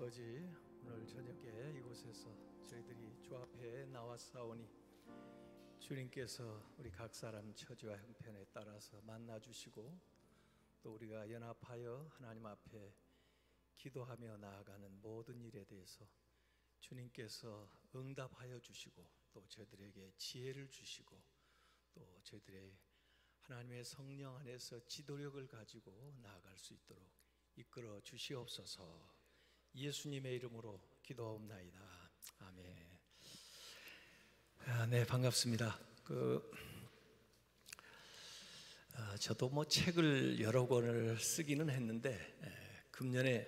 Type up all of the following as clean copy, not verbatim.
아버지, 오늘 저녁에 이곳에서 저희들이 주 앞에 나왔사오니 주님께서 우리 각 사람 처지와 형편에 따라서 만나주시고 또 우리가 연합하여 하나님 앞에 기도하며 나아가는 모든 일에 대해서 주님께서 응답하여 주시고 또 저희들에게 지혜를 주시고 또 저희들의 하나님의 성령 안에서 지도력을 가지고 나아갈 수 있도록 이끌어 주시옵소서. 예수님의 이름으로 기도하옵나이다. 아멘. 네, 반갑습니다. 저도 뭐 책을 여러 권을 쓰기는 했는데 금년에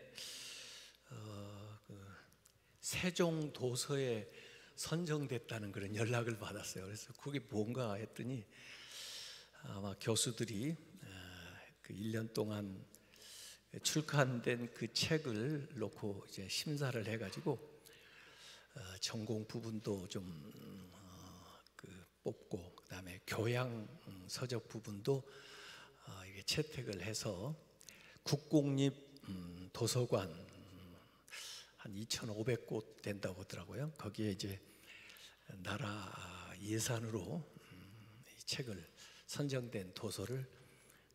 세종 도서에 선정됐다는 그런 연락을 받았어요. 그래서 그게 뭔가 했더니 아마 교수들이 그 1년 동안 출간된 그 책을 놓고 이제 심사를 해가지고 전공 부분도 좀 뽑고 그다음에 교양 서적 부분도 이게 채택을 해서 국공립 도서관 한 2,500곳 된다고 하더라고요. 거기에 이제 나라 예산으로 이 책을 선정된 도서를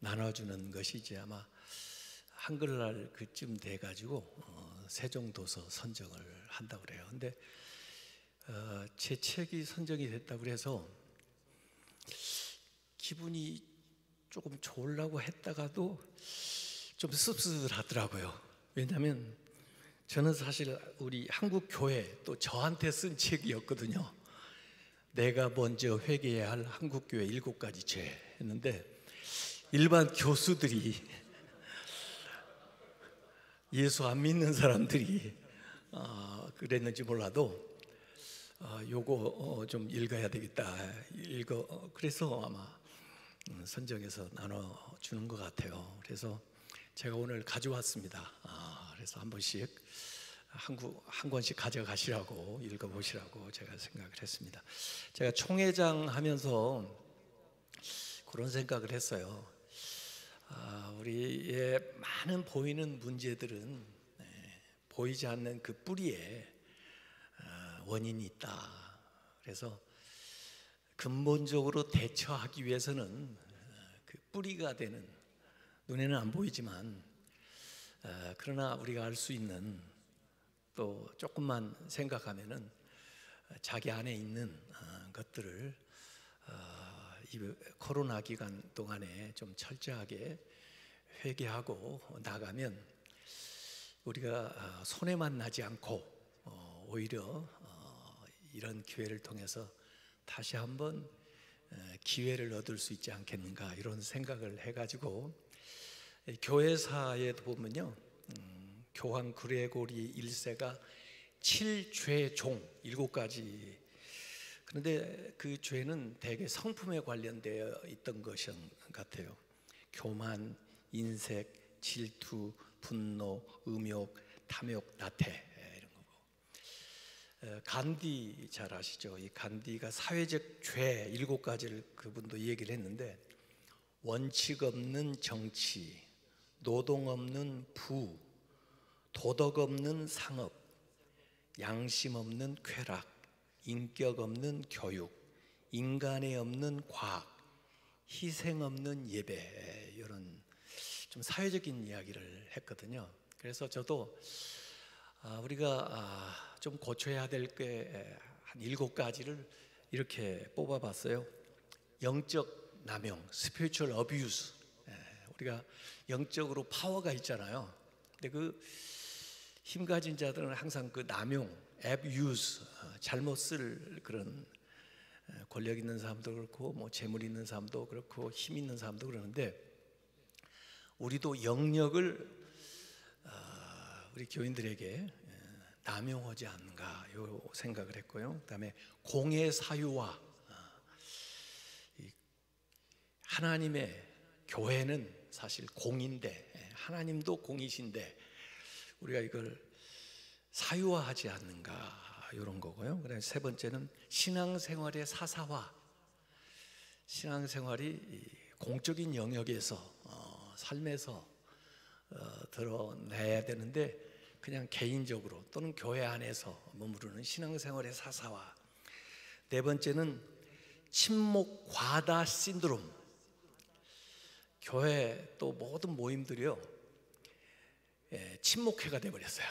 나눠주는 것이 이제 아마 한글날 그쯤 돼가지고 세종도서 선정을 한다고 그래요. 근데 제 책이 선정이 됐다고 그래서 기분이 조금 좋으려고 했다가도 좀 씁쓸하더라고요. 왜냐하면 저는 사실 우리 한국 교회 또 저한테 쓴 책이었거든요. 내가 먼저 회개해야 할 한국교회 7가지 죄 했는데 일반 교수들이 예수 안 믿는 사람들이 그랬는지 몰라도 요거 좀 읽어야 되겠다 그래서 아마 선정해서 나눠주는 것 같아요. 그래서 제가 오늘 가져왔습니다. 그래서 한 번씩 한 권씩 가져가시라고 읽어보시라고 제가 생각을 했습니다. 제가 총회장 하면서 그런 생각을 했어요. 우리의 많은 보이는 문제들은 보이지 않는 그 뿌리에 원인이 있다. 그래서 근본적으로 대처하기 위해서는 그 뿌리가 되는, 눈에는 안 보이지만 그러나 우리가 알 수 있는, 또 조금만 생각하면은 자기 안에 있는 것들을 이 코로나 기간 동안에 좀 철저하게 회개하고 나가면 우리가 손해만 나지 않고 오히려 이런 기회를 통해서 다시 한번 기회를 얻을 수 있지 않겠는가, 이런 생각을 해가지고 교회사에 보면요, 교황 그레고리 1세가 7죄종 7가지, 그런데 그 죄는 대개 성품에 관련되어 있던 것 같아요. 교만, 인색, 질투, 분노, 음욕, 탐욕, 나태, 이런 거고. 간디 잘 아시죠? 이 간디가 사회적 죄 7가지를 그분도 얘기를 했는데, 원칙 없는 정치, 노동 없는 부, 도덕 없는 상업, 양심 없는 쾌락, 인격 없는 교육, 인간에 없는 과학, 희생 없는 예배, 이런 좀 사회적인 이야기를 했거든요. 그래서 저도 우리가 좀 고쳐야 될 게 한 7가지를 이렇게 뽑아봤어요. 영적 남용, spiritual abuse. 우리가 영적으로 파워가 있잖아요. 근데 그 힘 가진 자들은 항상 그 남용, abuse, 잘못 쓸 그런 권력 있는 사람도 그렇고 뭐 재물 있는 사람도 그렇고 힘 있는 사람도 그러는데, 우리도 영역을 우리 교인들에게 남용하지 않는가, 요 생각을 했고요. 그다음에 공의 사유화, 하나님의 교회는 사실 공인데 하나님도 공이신데 우리가 이걸 사유화하지 않는가, 이런 거고요. 그다음에 세 번째는 신앙생활의 사사화. 신앙생활이 공적인 영역에서 삶에서 드러내야 되는데 그냥 개인적으로 또는 교회 안에서 머무르는 신앙생활의 사사와, 네 번째는 침묵 과다 신드롬. 교회 또 모든 모임들이요, 침묵회가 돼버렸어요.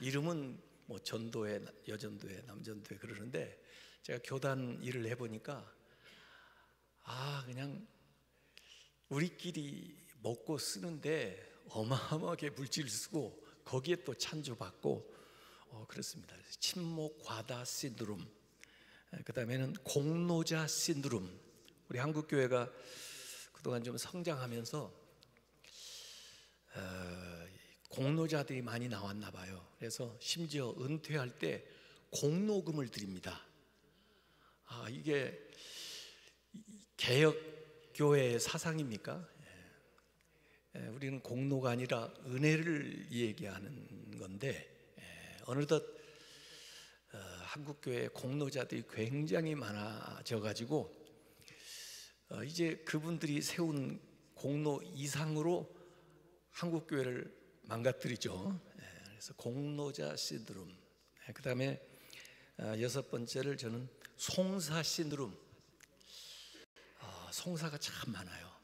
이름은 뭐 전도회, 여전도회, 남전도회 그러는데, 제가 교단 일을 해보니까 그냥 우리끼리 먹고 쓰는데 어마어마하게 물질 쓰고 거기에 또 찬조받고 그렇습니다. 침묵 과다 신드롬. 그 다음에는 공로자 신드롬. 우리 한국교회가 그동안 좀 성장하면서 공로자들이 많이 나왔나 봐요. 그래서 심지어 은퇴할 때 공로금을 드립니다. 이게 개혁교회의 사상입니까? 우리는 공로가 아니라 은혜를 얘기하는 건데, 어느덧 한국교회 공로자들이 굉장히 많아져 가지고 이제 그분들이 세운 공로 이상으로 한국교회를 망가뜨리죠. 그래서 공로자 신드롬. 그 다음에 여섯 번째를 저는 송사 신드롬. 송사가 참 많아요.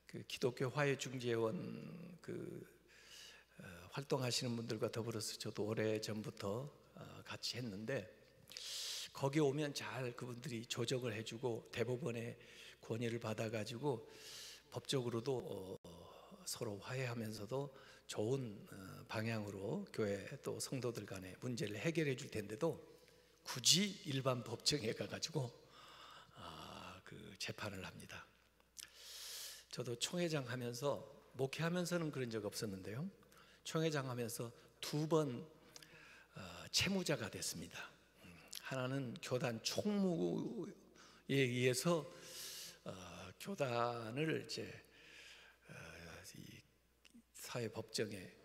그 기독교 화해중재원 활동하시는 분들과 더불어서 저도 오래 전부터 같이 했는데, 거기 오면 잘 그분들이 조정을 해주고 대법원의 권위를 받아가지고 법적으로도 서로 화해하면서도 좋은 방향으로 교회 또 성도들 간의 문제를 해결해 줄 텐데도 굳이 일반 법정에 가가지고 그 재판을 합니다. 저도 총회장 하면서, 목회하면서는 그런 적 없었는데요, 총회장 하면서 두 번 채무자가 됐습니다. 하나는 교단 총무에 의해서 교단을 이제 사회법정에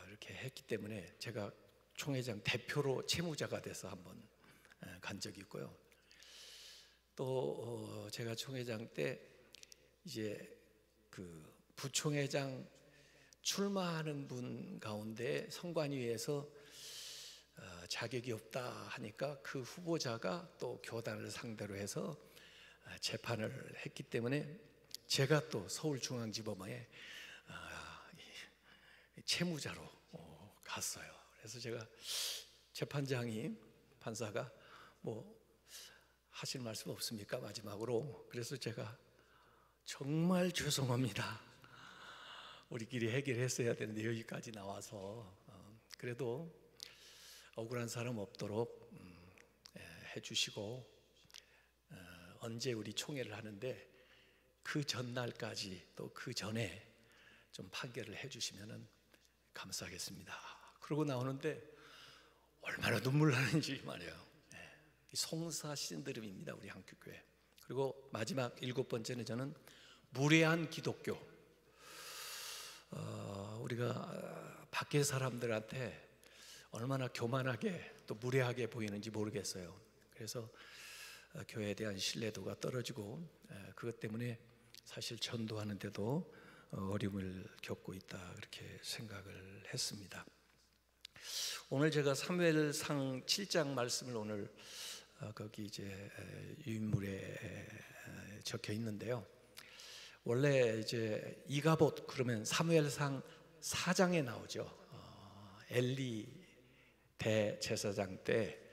이렇게 했기 때문에 제가 총회장 대표로 채무자가 돼서 한번 간 적이 있고요. 또 제가 총회장 때 이제 그 부총회장 출마하는 분 가운데 선관위에서 자격이 없다 하니까 그 후보자가 또 교단을 상대로 해서 재판을 했기 때문에 제가 또 서울중앙지법에 채무자로 갔어요. 그래서 제가 재판장이, 판사가 뭐 하실 말씀 없습니까? 마지막으로. 그래서 제가 정말 죄송합니다, 우리끼리 해결했어야 되는데 여기까지 나와서 그래도 억울한 사람 없도록 해주시고, 언제 우리 총회를 하는데 그 전날까지 또 그 전에 좀 판결을 해주시면 감사하겠습니다. 그러고 나오는데 얼마나 눈물 나는지 말이에요. 송사 신드롬입니다, 우리 한국교회. 그리고 마지막 일곱 번째는 저는 무례한 기독교. 우리가 밖에 사람들한테 얼마나 교만하게 또 무례하게 보이는지 모르겠어요. 그래서 교회에 대한 신뢰도가 떨어지고, 그것 때문에 사실 전도하는데도 어려움을 겪고 있다, 그렇게 생각을 했습니다. 오늘 제가 사무엘상 7장 말씀을 오늘 거기 이제 유인물에 적혀 있는데요, 원래 이제 이가봇 그러면 사무엘상 4장에 나오죠. 엘리 대제사장 때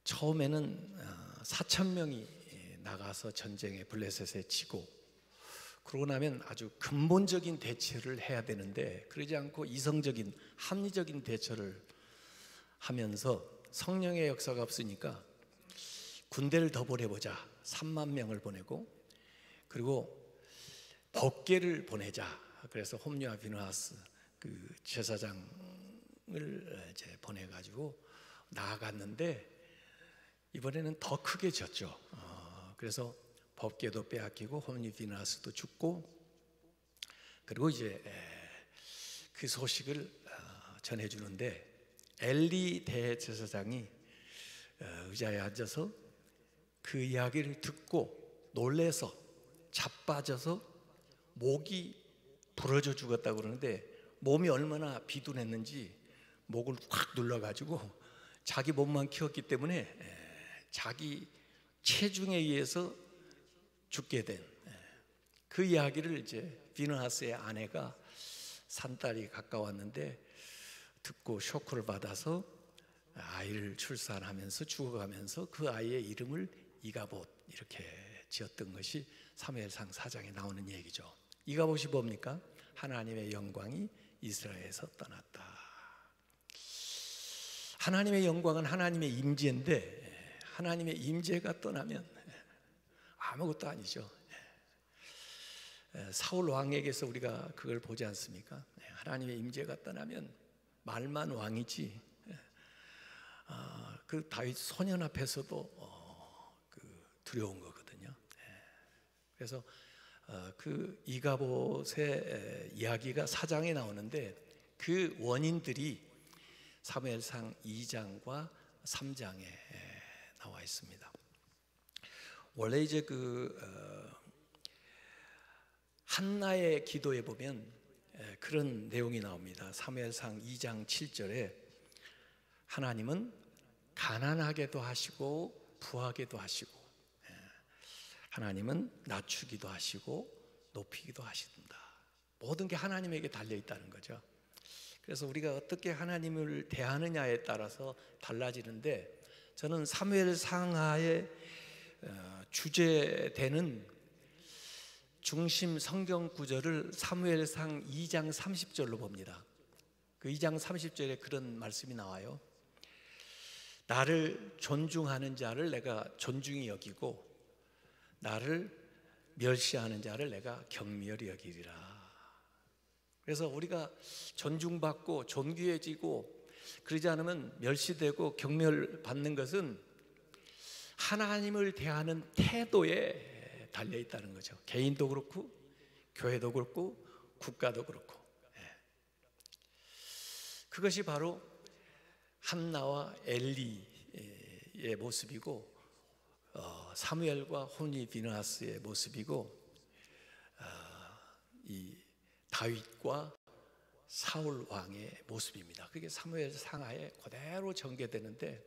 처음에는 4,000명이 나가서 전쟁에 블레셋에 지고, 그러고 나면 아주 근본적인 대처를 해야 되는데 그러지 않고 이성적인 합리적인 대처를 하면서 성령의 역사가 없으니까 군대를 더 보내보자, 3만 명을 보내고, 그리고 법궤를 보내자. 그래서 홈리와 비느하스 그 제사장을 이제 보내가지고 나아갔는데 이번에는 더 크게 졌죠. 그래서 법궤도 빼앗기고 홈리 비느하스도 죽고, 그리고 이제 그 소식을 전해주는데 엘리 대제사장이 의자에 앉아서 그 이야기를 듣고 놀래서 자빠져서 목이 부러져 죽었다고 그러는데, 몸이 얼마나 비둔했는지 목을 확 눌러가지고 자기 몸만 키웠기 때문에 자기 체중에 의해서 죽게 된 그 이야기를 이제 비느하스의 아내가 산딸이 가까웠는데 듣고 쇼크를 받아서 아이를 출산하면서 죽어가면서 그 아이의 이름을 이가봇 이렇게 지었던 것이 사무엘상 4장에 나오는 얘기죠. 이가봇이 뭡니까? 하나님의 영광이 이스라엘에서 떠났다. 하나님의 영광은 하나님의 임재인데 하나님의 임재가 떠나면 아무것도 아니죠. 사울 왕에게서 우리가 그걸 보지 않습니까? 하나님의 임재가 떠나면 말만 왕이지, 그 다윗 소년 앞에서도 두려운 거거든요. 그래서 그 이가봇의 이야기가 4장에 나오는데 그 원인들이 사무엘상 2장과 3장에 나와 있습니다. 원래 이제 한나의 기도에 보면 그런 내용이 나옵니다. 사무엘상 2장 7절에 하나님은 가난하게도 하시고 부하게도 하시고, 하나님은 낮추기도 하시고 높이기도 하신다. 모든 게 하나님에게 달려 있다는 거죠. 그래서 우리가 어떻게 하나님을 대하느냐에 따라서 달라지는데, 저는 사무엘상하의 주제되는 중심 성경 구절을 사무엘상 2장 30절로 봅니다. 그 2장 30절에 그런 말씀이 나와요. 나를 존중하는 자를 내가 존중히 여기고 나를 멸시하는 자를 내가 경멸히 여기리라. 그래서 우리가 존중받고 존귀해지고 그러지 않으면 멸시되고 경멸받는 것은 하나님을 대하는 태도에 달려 있다는 거죠. 개인도 그렇고 교회도 그렇고 국가도 그렇고. 그것이 바로 한나와 엘리의 모습이고 사무엘과 호니 비느하스의 모습이고, 이 다윗과 사울 왕의 모습입니다. 그게 사무엘 상하에 그대로 전개되는데,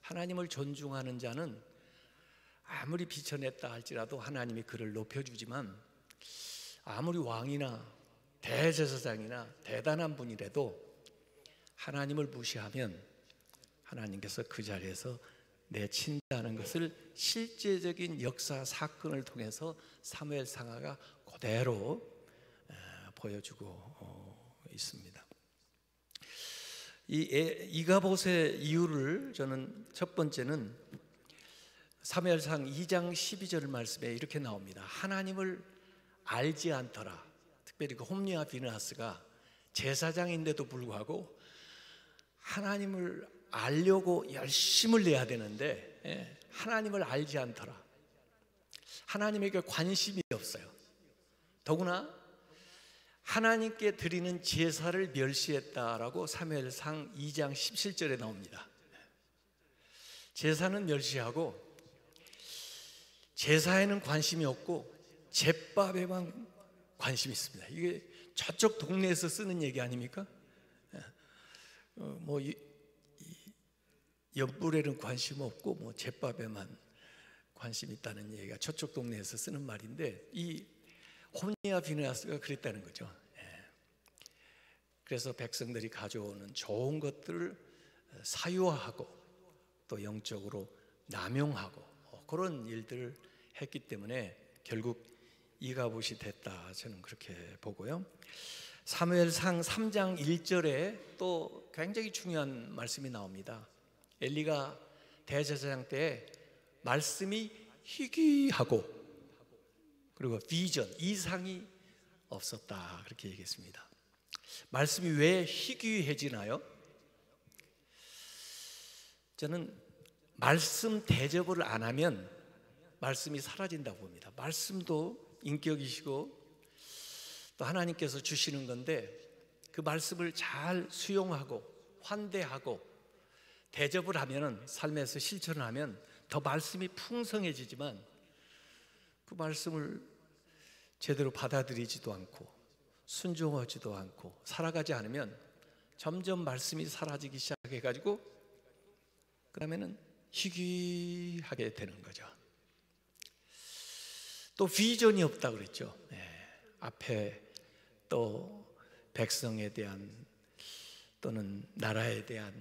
하나님을 존중하는 자는 아무리 비천했다 할지라도 하나님이 그를 높여주지만, 아무리 왕이나 대제사장이나 대단한 분이라도 하나님을 무시하면 하나님께서 그 자리에서 내친다는 것을 실제적인 역사 사건을 통해서 사무엘 상하가 그대로 보여주고 있습니다. 이가봇의 이유를 저는 첫 번째는 사무엘상 2장 12절 말씀에 이렇게 나옵니다. 하나님을 알지 않더라. 특별히 그 홈리와 비느하스가 제사장인데도 불구하고 하나님을 알려고 열심을 내야 되는데 하나님을 알지 않더라. 하나님에게 관심이 없어요. 더구나 하나님께 드리는 제사를 멸시했다라고 사무엘상 2장 17절에 나옵니다. 제사는 멸시하고 제사에는 관심이 없고 제밥에만 관심이 있습니다. 이게 저쪽 동네에서 쓰는 얘기 아닙니까? 옆불에는 관심 없고 제밥에만 관심 있다는 얘기가 저쪽 동네에서 쓰는 말인데, 이 홈리와 비느하스가 그랬다는 거죠. 그래서 백성들이 가져오는 좋은 것들을 사유화하고 또 영적으로 남용하고 그런 일들을 했기 때문에 결국 이가봇이 됐다, 저는 그렇게 보고요. 사무엘상 3장 1절에 또 굉장히 중요한 말씀이 나옵니다. 엘리가 대제사장 때 말씀이 희귀하고 그리고 비전, 이상이 없었다, 그렇게 얘기했습니다. 말씀이 왜 희귀해지나요? 저는 말씀 대접을 안 하면 말씀이 사라진다고 봅니다. 말씀도 인격이시고 또 하나님께서 주시는 건데, 그 말씀을 잘 수용하고 환대하고 대접을 하면, 삶에서 실천을 하면 더 말씀이 풍성해지지만, 그 말씀을 제대로 받아들이지도 않고 순종하지도 않고 살아가지 않으면 점점 말씀이 사라지기 시작해가지고 그다음에는 희귀하게 되는 거죠. 또 비전이 없다 그랬죠. 앞에 또 백성에 대한 또는 나라에 대한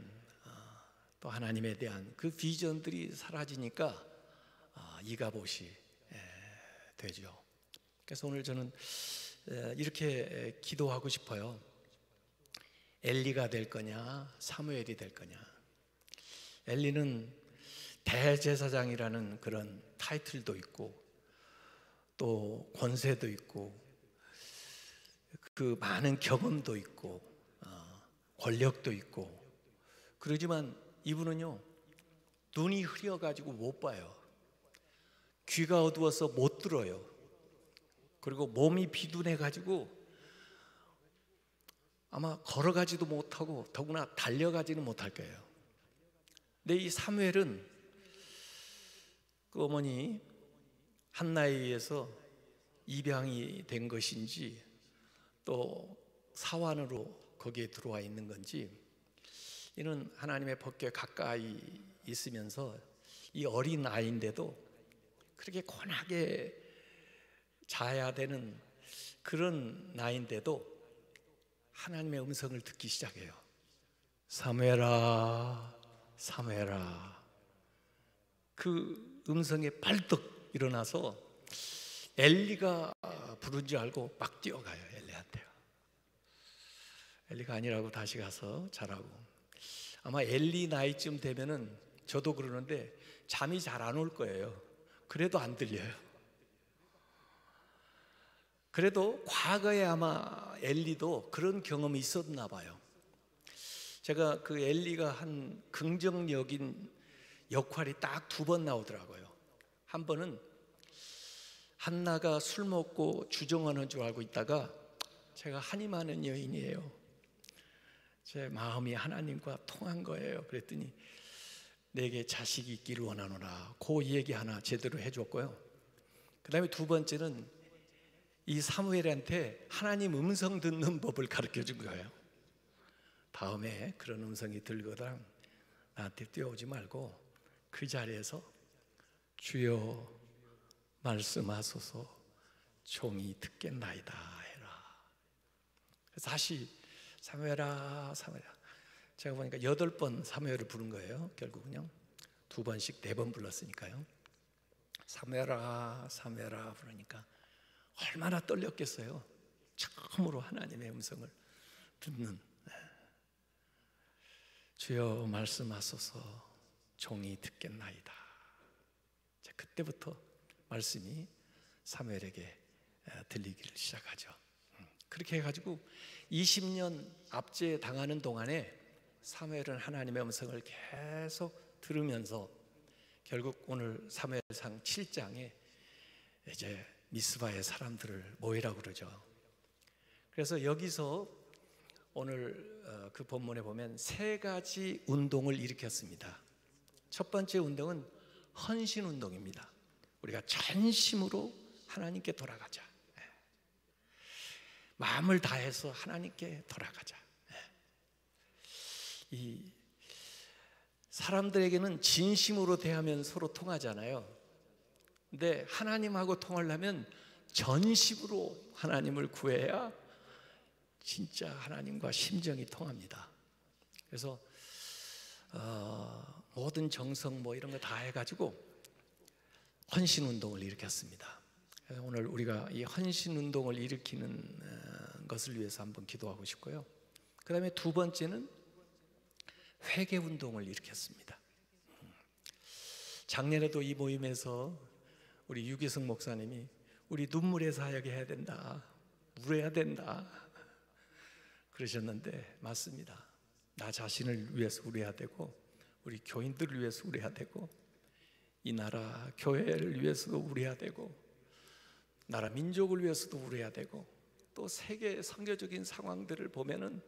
또 하나님에 대한 그 비전들이 사라지니까 이가봇이 되죠. 그래서 오늘 저는 이렇게 기도하고 싶어요. 엘리가 될 거냐 사무엘이 될 거냐. 엘리는 대제사장이라는 그런 타이틀도 있고 또 권세도 있고 그 많은 경험도 있고 권력도 있고 그러지만 이분은요 눈이 흐려가지고 못 봐요. 귀가 어두워서 못 들어요. 그리고 몸이 비둔해가지고 아마 걸어가지도 못하고 더구나 달려가지는 못할 거예요. 근데 이 사무엘은 그 어머니 한나에 의해서 입양이 된 것인지 또 사환으로 거기에 들어와 있는 건지 이는 하나님의 법궤 가까이 있으면서 이 어린 아이인데도 그렇게 권하게 자야 되는 그런 나이인데도 하나님의 음성을 듣기 시작해요. 사무엘아 사무엘아. 그 음성에 발떡 일어나서 엘리가 부른 줄 알고 막 뛰어가요. 엘리한테요. 엘리가 아니라고 다시 가서 자라고. 아마 엘리 나이쯤 되면은 저도 그러는데 잠이 잘 안 올 거예요. 그래도 안 들려요. 그래도 과거에 아마 엘리도 그런 경험이 있었나 봐요. 제가 그 엘리가 한 긍정적인 역할이 딱 2번 나오더라고요. 한 번은 한나가 술 먹고 주정하는 줄 알고 있다가 제가 한이 많은 여인이에요. 제 마음이 하나님과 통한 거예요. 그랬더니 내게 자식이 있기를 원하노라. 그 얘기 하나 제대로 해줬고요. 그 다음에 2번째는 이 사무엘한테 하나님 음성 듣는 법을 가르쳐 준 거예요. 다음에 그런 음성이 들거든 나한테 뛰어오지 말고 그 자리에서 주여 말씀하소서 종이 듣겠나이다 해라. 그래서 다시 사무엘아 사무엘아. 제가 보니까 8번 사무엘을 부른 거예요. 결국은요 2번씩 4번 불렀으니까요. 사무엘아 사무엘아 부르니까 얼마나 떨렸겠어요. 처음으로 하나님의 음성을 듣는. 주여 말씀하소서 종이 듣겠나이다. 그때부터 말씀이 사무엘에게 들리기를 시작하죠. 그렇게 해가지고 20년 압제 당하는 동안에 사무엘은 하나님의 음성을 계속 들으면서 결국 오늘 사무엘상 7장에 이제 미스바의 사람들을 모이라고 그러죠. 그래서 여기서 오늘 그 본문에 보면 3가지 운동을 일으켰습니다. 첫 번째 운동은 헌신 운동입니다. 우리가 전심으로 하나님께 돌아가자. 마음을 다해서 하나님께 돌아가자. 이 사람들에게는 진심으로 대하면 서로 통하잖아요. 근데 하나님하고 통하려면 전심으로 하나님을 구해야 진짜 하나님과 심정이 통합니다. 그래서 모든 정성 뭐 이런 거 다 해가지고 헌신 운동을 일으켰습니다. 그래서 오늘 우리가 이 헌신 운동을 일으키는 것을 위해서 한번 기도하고 싶고요. 그 다음에 2번째는 회개 운동을 일으켰습니다. 작년에도 이 모임에서 우리 유기성 목사님이 우리 눈물의 사역을 해야 된다, 울어야 된다 그러셨는데 맞습니다. 나 자신을 위해서 울어야 되고 우리 교인들을 위해서 울어야 되고 이 나라 교회를 위해서도 울어야 되고 나라 민족을 위해서도 울어야 되고 또 세계 선교적인 상황들을 보면은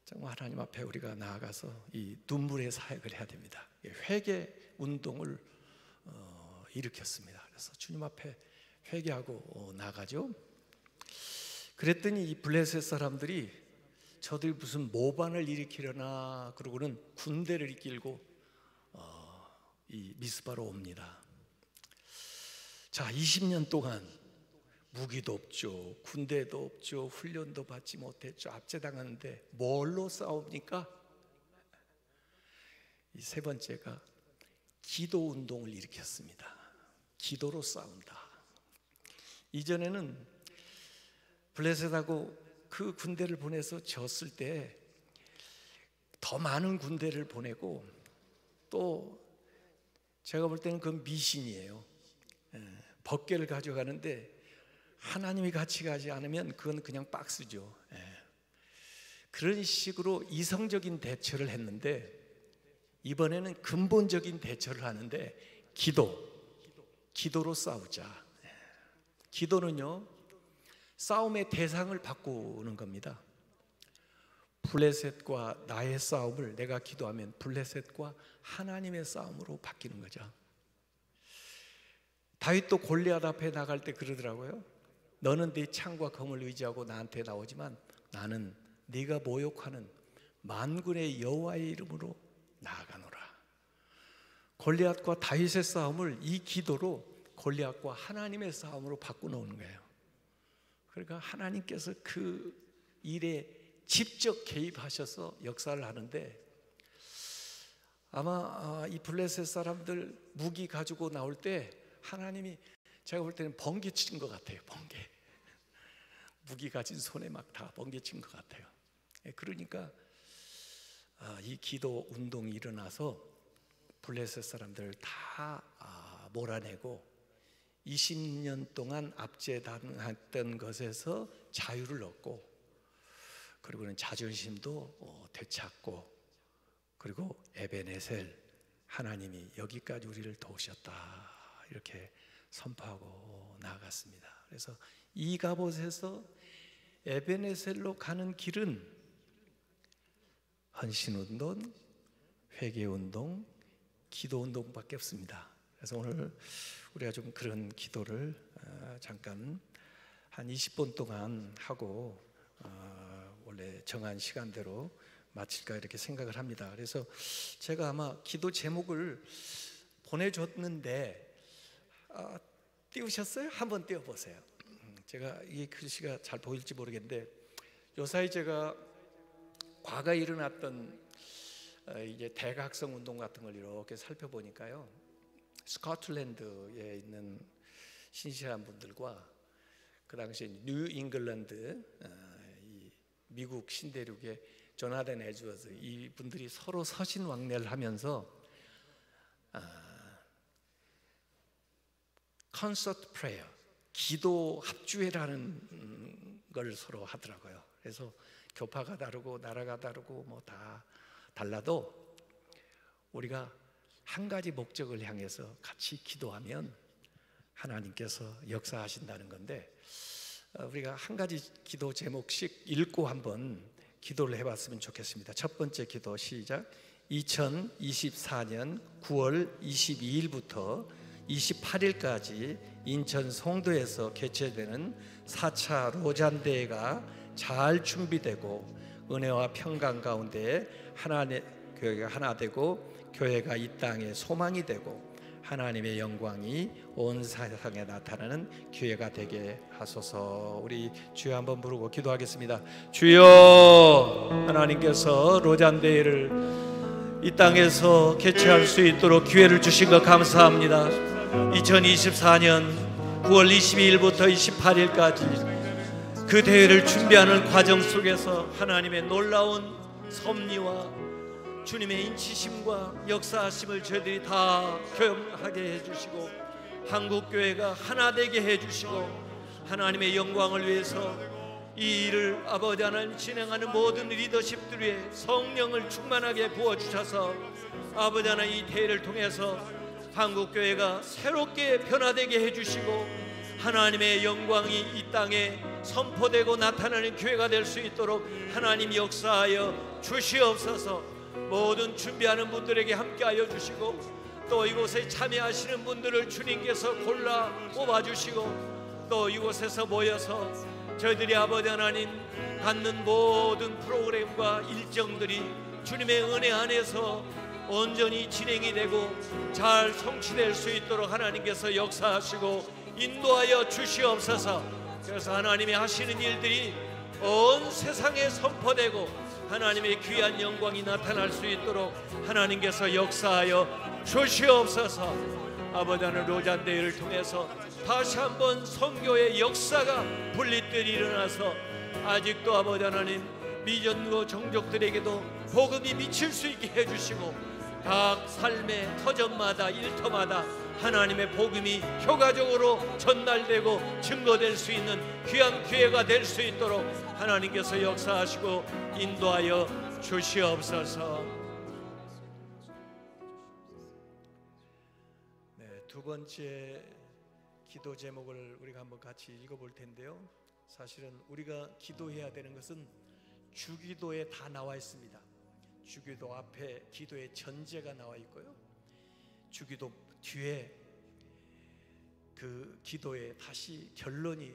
정말 하나님 앞에 우리가 나아가서 이 눈물의 사역을 해야 됩니다. 회개 운동을 일으켰습니다. 그래서 주님 앞에 회개하고 나가죠. 그랬더니 이 블레셋 사람들이 저들이 무슨 모반을 일으키려나 그러고는 군대를 이끌고 이 미스바로 옵니다. 자, 20년 동안 무기도 없죠, 군대도 없죠, 훈련도 받지 못했죠, 압제당하는데 뭘로 싸웁니까? 이 세 번째가 기도 운동을 일으켰습니다. 기도로 싸운다. 이전에는 블레셋하고 그 군대를 보내서 졌을 때 더 많은 군대를 보내고, 또 제가 볼 때는 그건 미신이에요. 법궤를 가져가는데 하나님이 같이 가지 않으면 그건 그냥 박스죠. 그런 식으로 이성적인 대처를 했는데, 이번에는 근본적인 대처를 하는데 기도로 싸우자. 기도는요, 싸움의 대상을 바꾸는 겁니다. 블레셋과 나의 싸움을 내가 기도하면 블레셋과 하나님의 싸움으로 바뀌는 거죠. 다윗도 골리앗 앞에 나갈 때 그러더라고요. 너는 네 창과 검을 의지하고 나한테 나오지만 나는 네가 모욕하는 만군의 여호와의 이름으로 나아가노라. 골리앗과 다윗의 싸움을 이 기도로 골리앗과 하나님의 싸움으로 바꾸놓는 거예요. 그러니까 하나님께서 그 일에 직접 개입하셔서 역사를 하는데, 아마 이 블레셋 사람들 무기 가지고 나올 때 하나님이 제가 볼 때는 번개친 것 같아요. 번개. 무기 가진 손에 막 다 번개친 것 같아요. 그러니까 이 기도 운동이 일어나서 블레셋 사람들을 다 몰아내고 20년 동안 압제당했던 것에서 자유를 얻고, 그리고는 자존심도 되찾고, 그리고 에베네셀, 하나님이 여기까지 우리를 도우셨다 이렇게 선포하고 나아갔습니다. 그래서 이 갑옷에서 에베네셀로 가는 길은 헌신운동, 회개운동, 기도운동밖에 없습니다. 그래서 오늘 우리가 좀 그런 기도를 잠깐 한 20분 동안 하고 원래 정한 시간대로 마칠까 이렇게 생각을 합니다. 그래서 제가 아마 기도 제목을 보내줬는데 띄우셨어요? 한번 띄워보세요. 제가 이 글씨가 잘 보일지 모르겠는데, 요사이 제가 과거에 일어났던 이제 대각성 운동 같은 걸 이렇게 살펴보니까요, 스코틀랜드에 있는 신실한 분들과 그 당시에 뉴 잉글랜드, 이 미국 신대륙의 조나단 에즈워스, 이 분들이 서로 서신왕래를 하면서 콘서트 프레이어, 기도 합주회라는 걸 서로 하더라고요. 그래서 교파가 다르고 나라가 다르고 뭐 다 달라도 우리가 한 가지 목적을 향해서 같이 기도하면 하나님께서 역사하신다는 건데, 우리가 한 가지 기도 제목씩 읽고 한번 기도를 해봤으면 좋겠습니다. 첫 번째 기도 시작. 2024년 9월 22일부터 28일까지 인천 송도에서 개최되는 4차 로잔대회가 잘 준비되고 은혜와 평강 가운데 하나님의 교회가 하나 되고 교회가 이 땅에 소망이 되고 하나님의 영광이 온 세상에 나타나는 기회가 되게 하소서. 우리 주여 한번 부르고 기도하겠습니다. 주여, 하나님께서 로잔대회를 이 땅에서 개최할 수 있도록 기회를 주신 것 감사합니다. 2024년 9월 22일부터 28일까지 그 대회를 준비하는 과정 속에서 하나님의 놀라운 섭리와 주님의 인치심과 역사하심을 저희들이 다 경험하게 해주시고, 한국교회가 하나 되게 해주시고, 하나님의 영광을 위해서 이 일을 아버지 하나님 진행하는 모든 리더십들 위에 성령을 충만하게 부어주셔서 아버지 하나님 이 대회를 통해서 한국교회가 새롭게 변화되게 해주시고 하나님의 영광이 이 땅에 선포되고 나타나는 교회가 될 수 있도록 하나님 역사하여 주시옵소서. 모든 준비하는 분들에게 함께하여 주시고 또 이곳에 참여하시는 분들을 주님께서 골라 뽑아주시고 또 이곳에서 모여서 저희들이 아버지 하나님 갖는 모든 프로그램과 일정들이 주님의 은혜 안에서 온전히 진행이 되고 잘 성취될 수 있도록 하나님께서 역사하시고 인도하여 주시옵소서. 그래서 하나님이 하시는 일들이 온 세상에 선포되고 하나님의 귀한 영광이 나타날 수 있도록 하나님께서 역사하여 주시옵소서. 아버지 하나님 로잔 대회를 통해서 다시 한번 선교의 역사가 분릿들이 일어나서 아직도 아버지 하나님 미전고 종족들에게도 복음이 미칠 수 있게 해주시고 각 삶의 터전마다 일터마다 하나님의 복음이 효과적으로 전달되고 증거될 수 있는 귀한 기회가 될 수 있도록 하나님께서 역사하시고 인도하여 주시옵소서. 네, 두 번째 기도 제목을 우리가 한번 같이 읽어볼 텐데요. 사실은 우리가 기도해야 되는 것은 주기도에 다 나와 있습니다. 주기도 앞에 기도의 전제가 나와 있고요, 주기도 뒤에 그 기도의 다시 결론이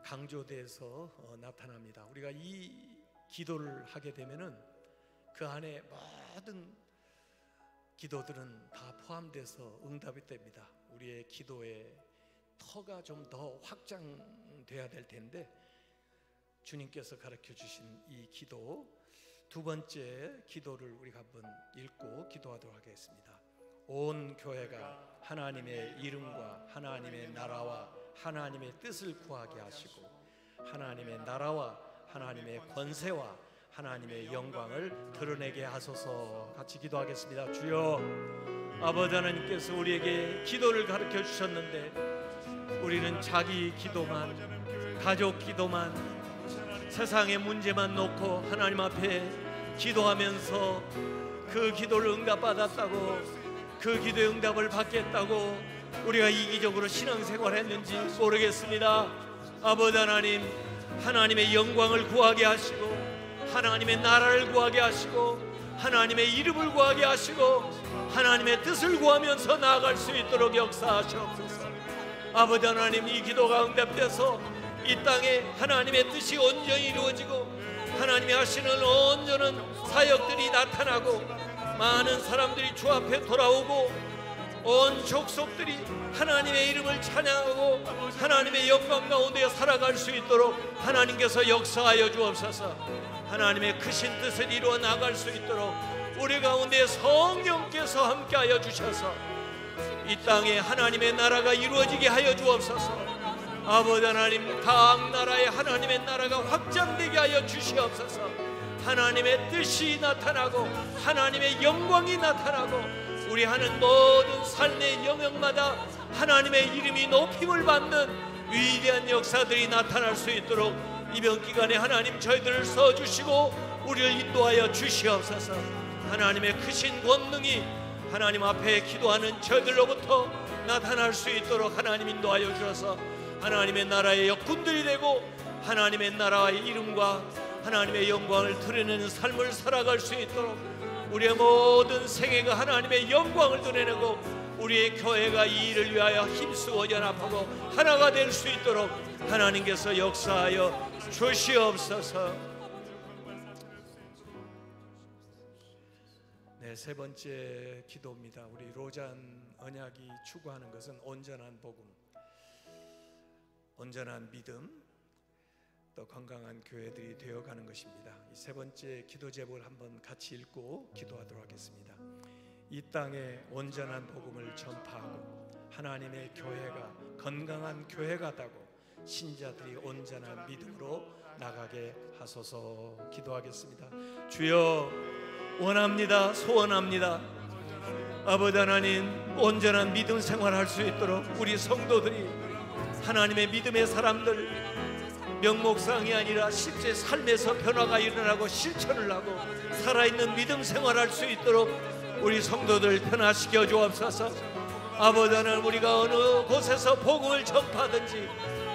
강조돼서 나타납니다. 우리가 이 기도를 하게 되면은 그 안에 모든 기도들은 다 포함돼서 응답이 됩니다. 우리의 기도의 터가 좀 더 확장돼야 될 텐데 주님께서 가르쳐 주신 이 기도 두 번째 기도를 우리가 한번 읽고 기도하도록 하겠습니다. 온 교회가 하나님의 이름과 하나님의 나라와 하나님의 뜻을 구하게 하시고 하나님의 나라와 하나님의 권세와 하나님의 영광을 드러내게 하소서. 같이 기도하겠습니다. 주여, 아버지 하나님께서 우리에게 기도를 가르쳐 주셨는데 우리는 자기 기도만, 가족 기도만, 세상의 문제만 놓고 하나님 앞에 기도하면서 그 기도를 응답받았다고, 그 기도의 응답을 받겠다고 우리가 이기적으로 신앙생활을 했는지 모르겠습니다. 아버지 하나님, 하나님의 영광을 구하게 하시고 하나님의 나라를 구하게 하시고 하나님의 이름을 구하게 하시고 하나님의 뜻을 구하면서 나아갈 수 있도록 역사하시옵소서. 아버지 하나님, 이 기도가 응답돼서 이 땅에 하나님의 뜻이 온전히 이루어지고 하나님이 하시는 온전한 사역들이 나타나고 많은 사람들이 주 앞에 돌아오고 온 족속들이 하나님의 이름을 찬양하고 하나님의 영광 가운데 살아갈 수 있도록 하나님께서 역사하여 주옵소서. 하나님의 크신 뜻을 이루어 나갈 수 있도록 우리 가운데 성령께서 함께하여 주셔서 이 땅에 하나님의 나라가 이루어지게 하여 주옵소서. 아버지 하나님, 각 나라에 하나님의 나라가 확장되게 하여 주시옵소서. 하나님의 뜻이 나타나고 하나님의 영광이 나타나고 우리 하는 모든 삶의 영역마다 하나님의 이름이 높임을 받는 위대한 역사들이 나타날 수 있도록 이번 기간에 하나님 저희들을 써주시고 우리를 인도하여 주시옵소서. 하나님의 크신 권능이 하나님 앞에 기도하는 저희들로부터 나타날 수 있도록 하나님 인도하여 주셔서 하나님의 나라의 역군들이 되고 하나님의 나라의 이름과 하나님의 영광을 드러내는 삶을 살아갈 수 있도록 우리의 모든 생애가 하나님의 영광을 드러내고 우리의 교회가 이 일을 위하여 힘쓰고 연합하고 하나가 될 수 있도록 하나님께서 역사하여 주시옵소서. 네, 세 번째 기도입니다. 우리 로잔 언약이 추구하는 것은 온전한 복음, 온전한 믿음, 또 건강한 교회들이 되어가는 것입니다. 이 세 번째 기도 제목을 한번 같이 읽고 기도하도록 하겠습니다. 이 땅에 온전한 복음을 전파하고 하나님의 교회가 건강한 교회가 되고 신자들이 온전한 믿음으로 나가게 하소서. 기도하겠습니다. 주여, 원합니다. 소원합니다. 아버지 하나님, 온전한 믿음 생활할 수 있도록 우리 성도들이 하나님의 믿음의 사람들, 명목상이 아니라 실제 삶에서 변화가 일어나고 실천을 하고 살아있는 믿음 생활할 수 있도록 우리 성도들 변화시켜 주옵소서. 아버지 하나님, 우리가 어느 곳에서 복음을 전파하든지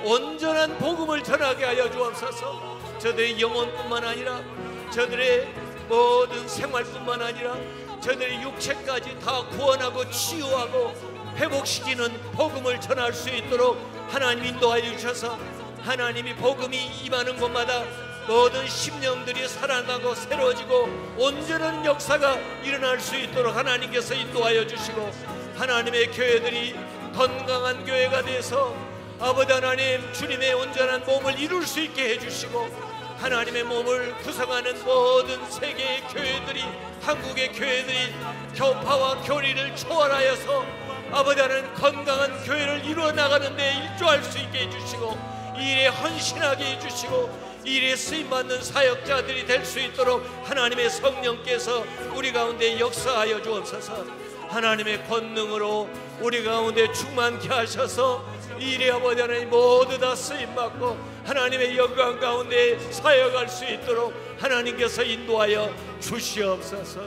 온전한 복음을 전하게 하여 주옵소서. 저들의 영혼뿐만 아니라 저들의 모든 생활뿐만 아니라 저들의 육체까지 다 구원하고 치유하고 회복시키는 복음을 전할 수 있도록 하나님 인도하여 주셔서 하나님이 복음이 임하는 곳마다 모든 심령들이 살아나고 새로워지고 온전한 역사가 일어날 수 있도록 하나님께서 인도하여 주시고 하나님의 교회들이 건강한 교회가 돼서 아버지 하나님 주님의 온전한 몸을 이룰 수 있게 해주시고 하나님의 몸을 구성하는 모든 세계의 교회들이 한국의 교회들이 교파와 교리를 초월하여서 아버지 하나님 건강한 교회를 이루어 나가는 데 일조할 수 있게 해주시고 이 일에 헌신하게 해주시고 이 일에 쓰임받는 사역자들이 될 수 있도록 하나님의 성령께서 우리 가운데 역사하여 주옵소서. 하나님의 권능으로 우리 가운데 충만케 하셔서 이 일에 아버지 하나님 모두 다 쓰임받고 하나님의 영광 가운데 사역할 수 있도록 하나님께서 인도하여 주시옵소서.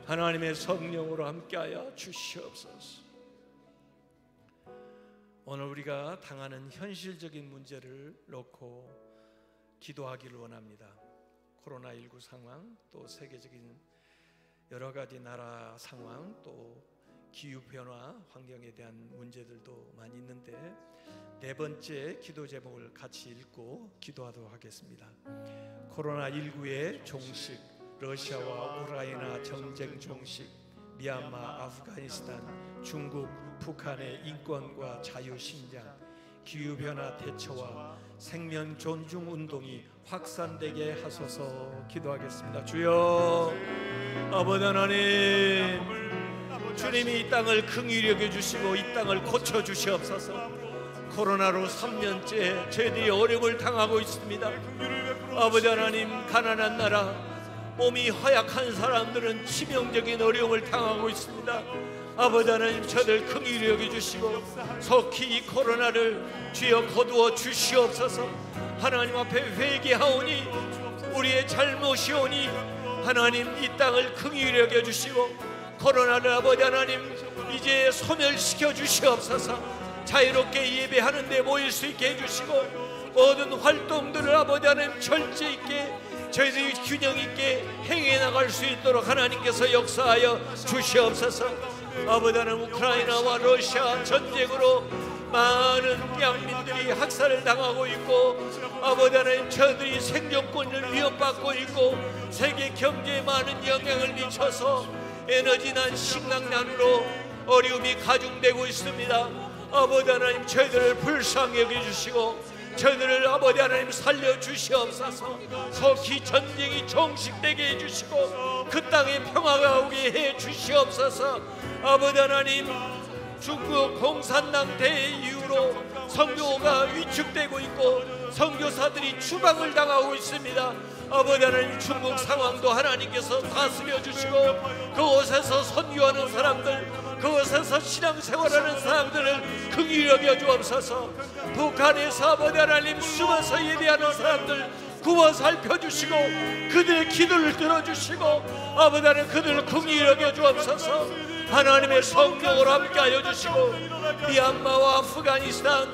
하나님의 성령으로 함께하여 주시옵소서. 오늘 우리가 당하는 현실적인 문제를 놓고 기도하기를 원합니다. 코로나19 상황, 또 세계적인 여러 가지 나라 상황, 또 기후변화, 환경에 대한 문제들도 많이 있는데 네 번째 기도 제목을 같이 읽고 기도하도록 하겠습니다. 코로나19의 종식, 러시아와 우크라이나 전쟁 종식, 미얀마, 아프가니스탄, 중국, 북한의 인권과 자유신장, 기후변화 대처와 생명 존중 운동이 확산되게 하소서. 기도하겠습니다. 주여 아버지 하나님, 주님이 이 땅을 긍휼히 여겨주시고 이 땅을 고쳐주시옵소서. 코로나로 3년째 저희들이 어려움을 당하고 있습니다. 아버지 하나님, 가난한 나라, 몸이 허약한 사람들은 치명적인 어려움을 당하고 있습니다. 아버지 하나님, 저들 긍휼히 여겨주시고 속히 이 코로나를 주여 거두어 주시옵소서. 하나님 앞에 회개하오니 우리의 잘못이오니 하나님 이 땅을 긍휼히 여겨주시고 코로나를 아버지 하나님 이제 소멸시켜 주시옵소서. 자유롭게 예배하는 데 모일 수 있게 해주시고 모든 활동들을 아버지 하나님 절제 있게 저희들이 균형 있게 행해 나갈 수 있도록 하나님께서 역사하여 주시옵소서. 아버지 하나님, 우크라이나와 러시아 전쟁으로 많은 양민들이 학살을 당하고 있고 아버지 하나님, 저들이 생존권을 위협받고 있고 세계 경제에 많은 영향을 미쳐서 에너지난, 식량난으로 어려움이 가중되고 있습니다. 아버지 하나님, 저희들을 불쌍히 여겨주시고 저희들을 아버지 하나님 살려주시옵소서. 속히 전쟁이 종식되게 해주시고 그 땅에 평화가 오게 해주시옵소서. 아버지 하나님, 중국 공산당 대회 이후로 선교가 위축되고 있고 선교사들이 추방을 당하고 있습니다. 아버지 하나님, 중국 상황도 하나님께서 다스려 주시고 그곳에서 선교하는 사람들, 그곳에서 신앙생활하는 사람들을 긍휼히 여겨 주옵소서. 북한에서 아버지 하나님 숨어서 예배하는 사람들 구워 살펴주시고 그들의 기도를 들어주시고 아버지 하나님 그들을 긍휼히 여겨 주옵소서. 하나님의 성령으로 함께하여 주시고 미얀마와 아프가니스탄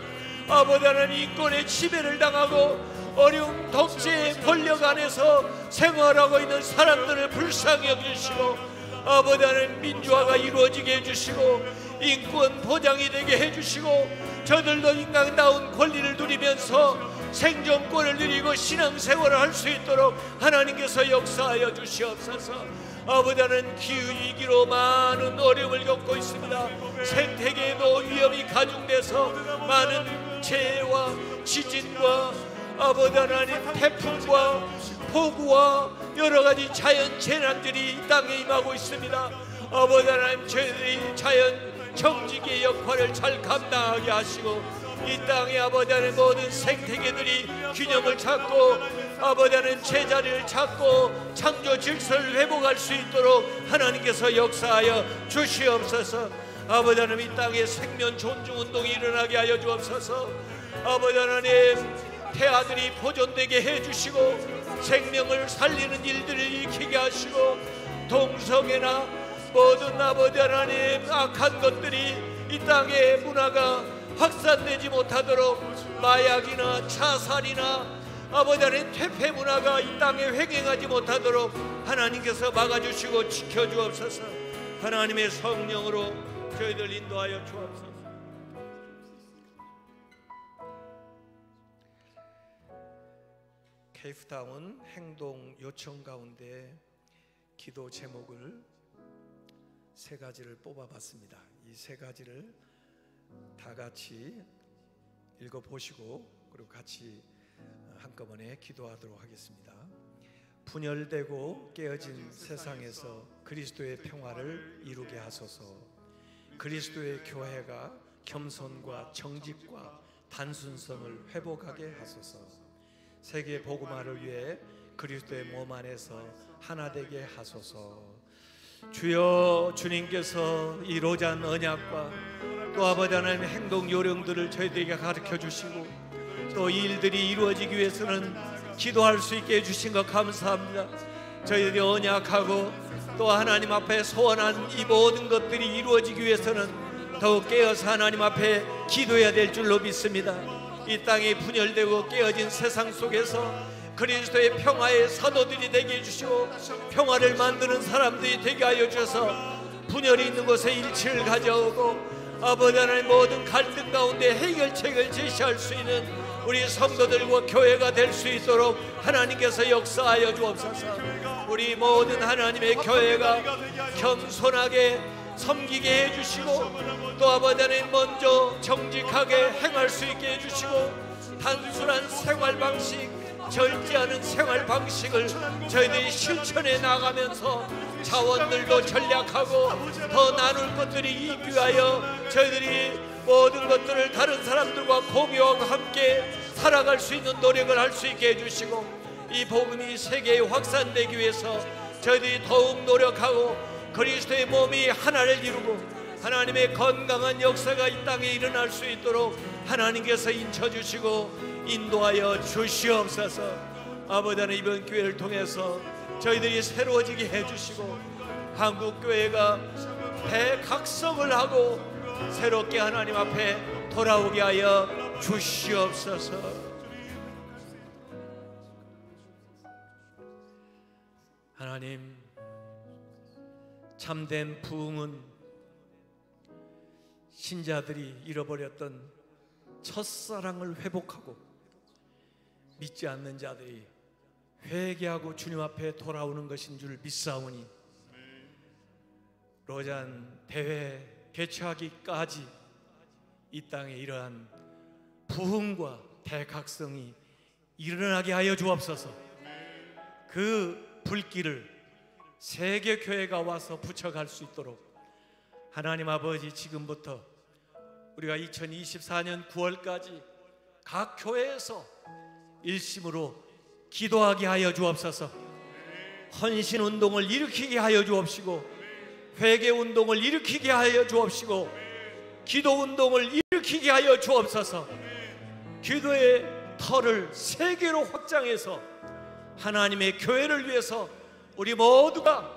아버지 하나님 인권의 지배를 당하고 어려운 독재의 권력 안에서 생활하고 있는 사람들을 불쌍히 여기시고 아버지 하나님 민주화가 이루어지게 해주시고 인권 보장이 되게 해주시고 저들도 인간다운 권리를 누리면서 생존권을 누리고 신앙생활을 할 수 있도록 하나님께서 역사하여 주시옵소서. 아버지 하나님, 기후위기로 많은 어려움을 겪고 있습니다. 생태계에도 위험이 가중돼서 많은 재해와 지진과 아버지 하나님 태풍과 폭우와 여러가지 자연 재난들이 이 땅에 임하고 있습니다. 아버지 하나님, 저희들이 자연 정직의 역할을 잘 감당하게 하시고 이 땅에 아버지 하나님 모든 생태계들이 균형을 찾고 아버지 하나님 제자리를 찾고 창조 질서를 회복할 수 있도록 하나님께서 역사하여 주시옵소서. 아버지 하나님, 이 땅에 생명 존중 운동이 일어나게 하여 주옵소서. 아버지 하나님, 태아들이 보존되게 해주시고 생명을 살리는 일들을 일으키게 하시고 동성애나 모든 아버지 하나님 악한 것들이 이 땅의 문화가 확산되지 못하도록 마약이나 자살이나 아버지 하나님, 퇴폐 문화가 이 땅에 횡행하지 못하도록 하나님께서 막아주시고 지켜주옵소서. 하나님의 성령으로 저희들 인도하여 주옵소서. 케이프타운 행동 요청 가운데 기도 제목을 세 가지를 뽑아봤습니다. 이 세 가지를 다 같이 읽어보시고 그리고 같이 한꺼번에 기도하도록 하겠습니다. 분열되고 깨어진 세상에서 그리스도의 평화를 이루게 하소서. 그리스도의 교회가 겸손과 정직과 단순성을 회복하게 하소서. 세계 복음화를 위해 그리스도의 몸 안에서 하나 되게 하소서. 주여, 주님께서 이 로잔 언약과 또 아버지 하나님의 행동 요령들을 저희들에게 가르쳐 주시고 또 이 일들이 이루어지기 위해서는 기도할 수 있게 해주신 것 감사합니다. 저희들이 언약하고 또 하나님 앞에 소원한 이 모든 것들이 이루어지기 위해서는 더욱 깨어서 하나님 앞에 기도해야 될 줄로 믿습니다. 이 땅이 분열되고 깨어진 세상 속에서 그리스도의 평화의 사도들이 되게 해주시고 평화를 만드는 사람들이 되게 하여 주셔서 분열이 있는 곳에 일치를 가져오고 아버지 하나님 모든 갈등 가운데 해결책을 제시할 수 있는 우리 성도들과 교회가 될 수 있도록 하나님께서 역사하여 주옵소서. 우리 모든 하나님의 교회가 겸손하게 섬기게 해주시고 또 아버지 하나님 먼저 정직하게 행할 수 있게 해주시고 단순한 생활 방식, 절제하는 생활 방식을 저희들이 실천해 나가면서 자원들도 전략하고 더 나눌 것들이 있기 위하여 저희들이 모든 것들을 다른 사람들과 공유하고 함께 살아갈 수 있는 노력을 할 수 있게 해주시고 이 복음이 세계에 확산되기 위해서 저희들이 더욱 노력하고 그리스도의 몸이 하나를 이루고 하나님의 건강한 역사가 이 땅에 일어날 수 있도록 하나님께서 인쳐주시고 인도하여 주시옵소서. 아버지 하나님, 이번 기회를 통해서 저희들이 새로워지게 해주시고 한국교회가 대각성을 하고 새롭게 하나님 앞에 돌아오게 하여 주시옵소서. 하나님, 참된 부흥은 신자들이 잃어버렸던 첫사랑을 회복하고 믿지 않는 자들이 회개하고 주님 앞에 돌아오는 것인 줄 믿사오니 로잔 대회 개최하기까지 이 땅에 이러한 부흥과 대각성이 일어나게 하여 주옵소서. 그 불길을 세계 교회가 와서 붙여갈 수 있도록 하나님 아버지, 지금부터 우리가 2024년 9월까지 각 교회에서 일심으로 기도하게 하여 주옵소서. 헌신 운동을 일으키게 하여 주옵시고 회개 운동을 일으키게 하여 주옵시고 기도 운동을 일으키게 하여 주옵소서. 기도의 터를 세계로 확장해서 하나님의 교회를 위해서 우리 모두가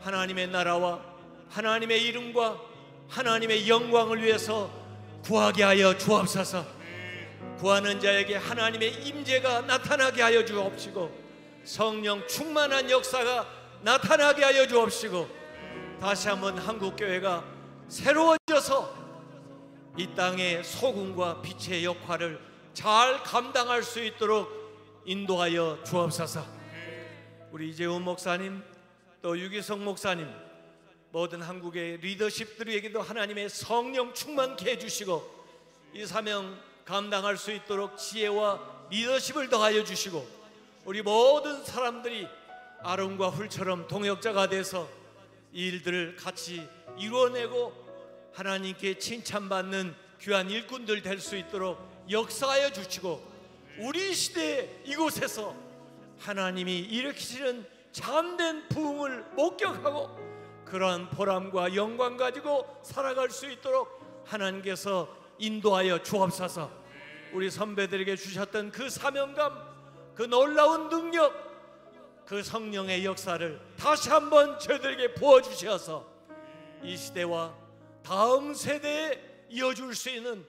하나님의 나라와 하나님의 이름과 하나님의 영광을 위해서 구하게 하여 주옵소서. 구하는 자에게 하나님의 임재가 나타나게 하여 주옵시고 성령 충만한 역사가 나타나게 하여 주옵시고 다시 한번 한국교회가 새로워져서 이 땅의 소금과 빛의 역할을 잘 감당할 수 있도록 인도하여 주옵소서. 우리 이재훈 목사님 또 유기성 목사님 모든 한국의 리더십들에게도 하나님의 성령 충만케 해주시고 이 사명 감당할 수 있도록 지혜와 리더십을 더하여 주시고 우리 모든 사람들이 아론과 훌처럼 동역자가 돼서 이 일들을 같이 이루어내고 하나님께 칭찬받는 귀한 일꾼들 될 수 있도록 역사하여 주시고 우리 시대 이곳에서 하나님이 일으키시는 참된 부흥을 목격하고 그러한 보람과 영광 가지고 살아갈 수 있도록 하나님께서 인도하여 주옵소서. 우리 선배들에게 주셨던 그 사명감, 그 놀라운 능력, 그 성령의 역사를 다시 한번 저희들에게 부어주셔서 이 시대와 다음 세대에 이어줄 수 있는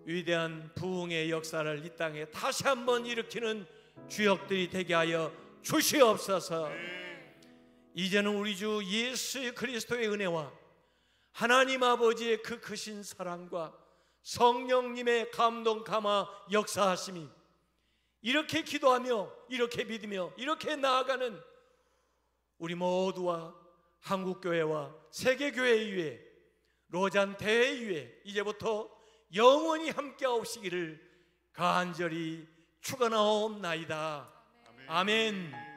위대한 부흥의 역사를 이 땅에 다시 한번 일으키는 주역들이 되게 하여 주시옵소서. 이제는 우리 주 예수 그리스도의 은혜와 하나님 아버지의 그 크신 사랑과 성령님의 감동 감화 역사하심이 이렇게 기도하며 이렇게 믿으며 이렇게 나아가는 우리 모두와 한국교회와 세계교회 위에 로잔 대회 위에 이제부터 영원히 함께하시기를 간절히 축원하옵나이다. 아멘.